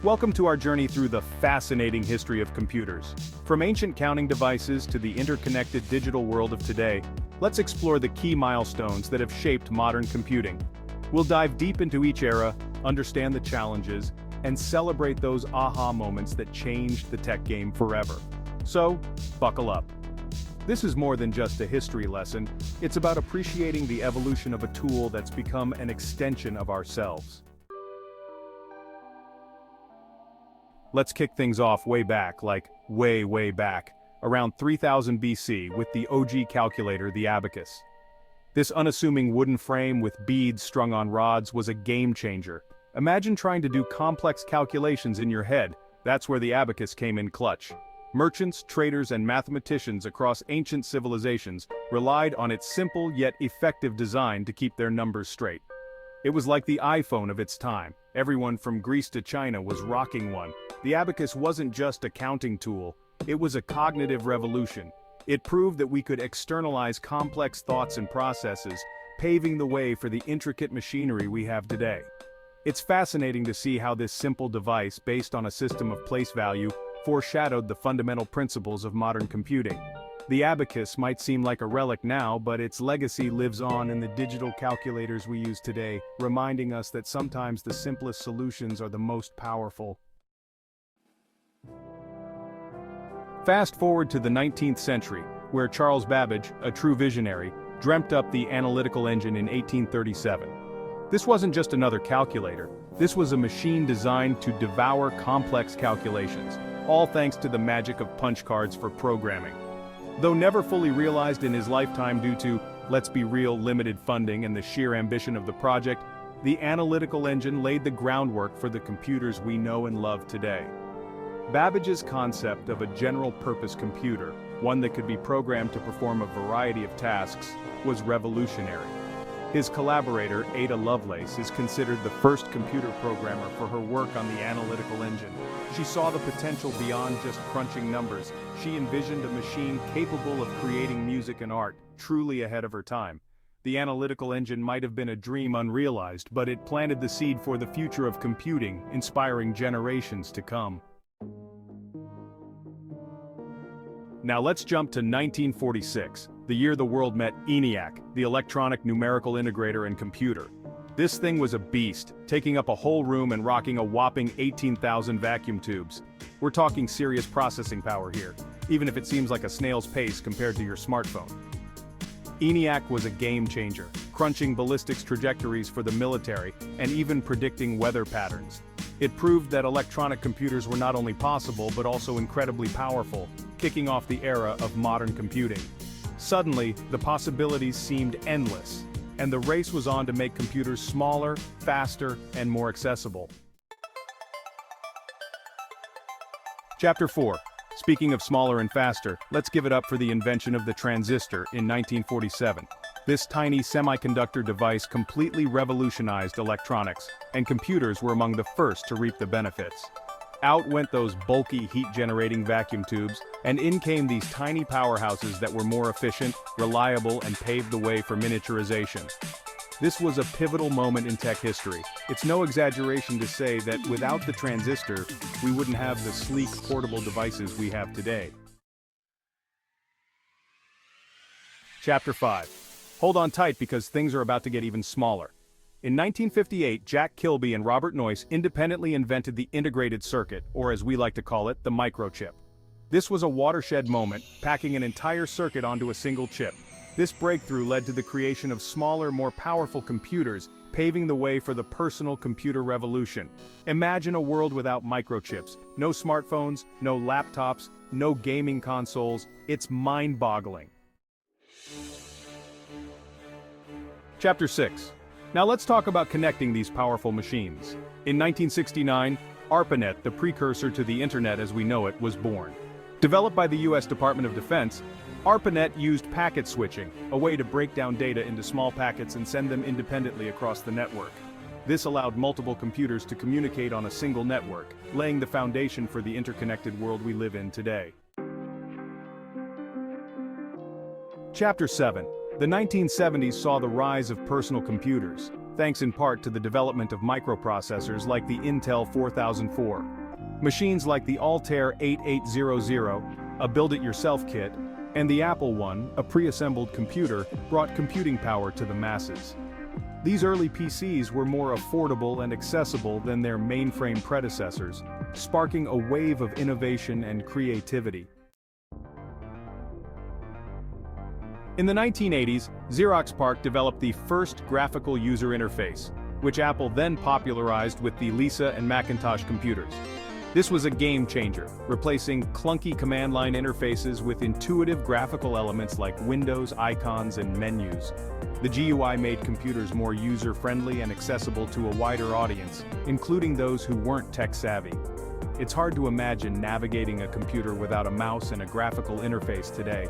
Welcome to our journey through the fascinating history of computers. From ancient counting devices to the interconnected digital world of today, let's explore the key milestones that have shaped modern computing. We'll dive deep into each era, understand the challenges, and celebrate those aha moments that changed the tech game forever. So, buckle up. This is more than just a history lesson, it's about appreciating the evolution of a tool that's become an extension of ourselves. Let's kick things off way back, like way back, around 3000 BC with the OG calculator, the Abacus. This unassuming wooden frame with beads strung on rods was a game changer. Imagine trying to do complex calculations in your head. That's where the Abacus came in clutch. Merchants, traders, and mathematicians across ancient civilizations relied on its simple yet effective design to keep their numbers straight. It was like the iPhone of its time. Everyone from Greece to China was rocking one. The Abacus wasn't just a counting tool, it was a cognitive revolution. It proved that we could externalize complex thoughts and processes, paving the way for the intricate machinery we have today. It's fascinating to see how this simple device, based on a system of place value, foreshadowed the fundamental principles of modern computing. The Abacus might seem like a relic now, but its legacy lives on in the digital calculators we use today, reminding us that sometimes the simplest solutions are the most powerful. Fast forward to the 19th century, where Charles Babbage, a true visionary, dreamt up the Analytical Engine in 1837. This wasn't just another calculator, this was a machine designed to devour complex calculations, all thanks to the magic of punch cards for programming. Though never fully realized in his lifetime due to, let's be real, limited funding and the sheer ambition of the project, the Analytical Engine laid the groundwork for the computers we know and love today. Babbage's concept of a general-purpose computer, one that could be programmed to perform a variety of tasks, was revolutionary. His collaborator, Ada Lovelace, is considered the first computer programmer for her work on the Analytical Engine. She saw the potential beyond just crunching numbers. She envisioned a machine capable of creating music and art, truly ahead of her time. The Analytical Engine might have been a dream unrealized, but it planted the seed for the future of computing, inspiring generations to come. Now let's jump to 1946, the year the world met Eniac, the electronic numerical integrator and computer. This thing was a beast, taking up a whole room and rocking a whopping 18,000 vacuum tubes. We're talking serious processing power here, even if it seems like a snail's pace compared to your smartphone. Eniac was a game changer, crunching ballistics trajectories for the military and even predicting weather patterns. It proved that electronic computers were not only possible but also incredibly powerful, kicking off the era of modern computing. Suddenly, the possibilities seemed endless, and the race was on to make computers smaller, faster, and more accessible. Chapter 4. Speaking of smaller and faster, let's give it up for the invention of the transistor in 1947. This tiny semiconductor device completely revolutionized electronics, and computers were among the first to reap the benefits. Out went those bulky heat-generating vacuum tubes, and in came these tiny powerhouses that were more efficient, reliable, and paved the way for miniaturization. This was a pivotal moment in tech history. It's no exaggeration to say that without the transistor, we wouldn't have the sleek, portable devices we have today. Chapter 5. Hold on tight because things are about to get even smaller. In 1958, Jack Kilby and Robert Noyce independently invented the integrated circuit, or as we like to call it, the microchip. This was a watershed moment, packing an entire circuit onto a single chip. This breakthrough led to the creation of smaller, more powerful computers, paving the way for the personal computer revolution. Imagine a world without microchips. No smartphones, no laptops, no gaming consoles. It's mind-boggling. Chapter 6. Now let's talk about connecting these powerful machines. In 1969, ARPANET, the precursor to the internet as we know it, was born. Developed by the US Department of Defense, ARPANET used packet switching, a way to break down data into small packets and send them independently across the network. This allowed multiple computers to communicate on a single network, laying the foundation for the interconnected world we live in today. Chapter 7. The 1970s saw the rise of personal computers. thanks in part to the development of microprocessors like the Intel 4004. Machines like the Altair 8800, a build-it-yourself kit, and the Apple One, a pre-assembled computer, brought computing power to the masses. These early PCs were more affordable and accessible than their mainframe predecessors, sparking a wave of innovation and creativity. In the 1980s, Xerox PARC developed the first graphical user interface, which Apple then popularized with the Lisa and Macintosh computers. This was a game changer, replacing clunky command line interfaces with intuitive graphical elements like windows, icons, and menus. The GUI made computers more user-friendly and accessible to a wider audience, including those who weren't tech-savvy. It's hard to imagine navigating a computer without a mouse and a graphical interface today.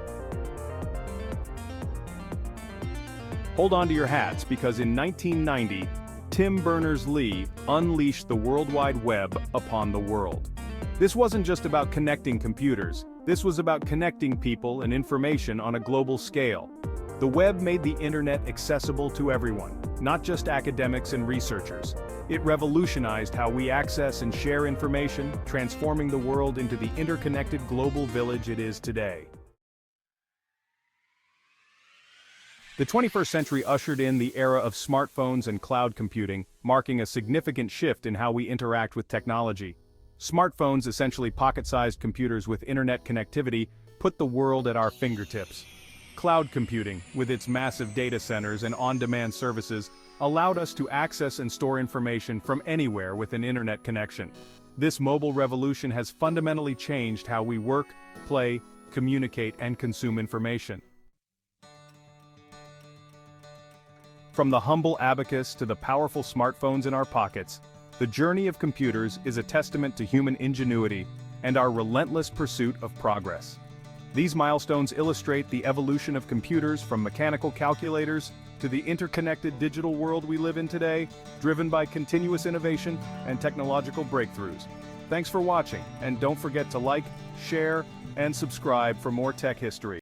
Hold on to your hats, because in 1990, Tim Berners-Lee unleashed the World Wide Web upon the world. This wasn't just about connecting computers, this was about connecting people and information on a global scale. The web made the internet accessible to everyone, not just academics and researchers. It revolutionized how we access and share information, transforming the world into the interconnected global village it is today. The 21st century ushered in the era of smartphones and cloud computing, marking a significant shift in how we interact with technology. Smartphones, essentially pocket-sized computers with internet connectivity, put the world at our fingertips. Cloud computing, with its massive data centers and on-demand services, allowed us to access and store information from anywhere with an internet connection. This mobile revolution has fundamentally changed how we work, play, communicate, and consume information. From the humble Abacus to the powerful smartphones in our pockets, the journey of computers is a testament to human ingenuity and our relentless pursuit of progress. These milestones illustrate the evolution of computers from mechanical calculators to the interconnected digital world we live in today, driven by continuous innovation and technological breakthroughs. Thanks for watching, and don't forget to like, share, and subscribe for more tech history.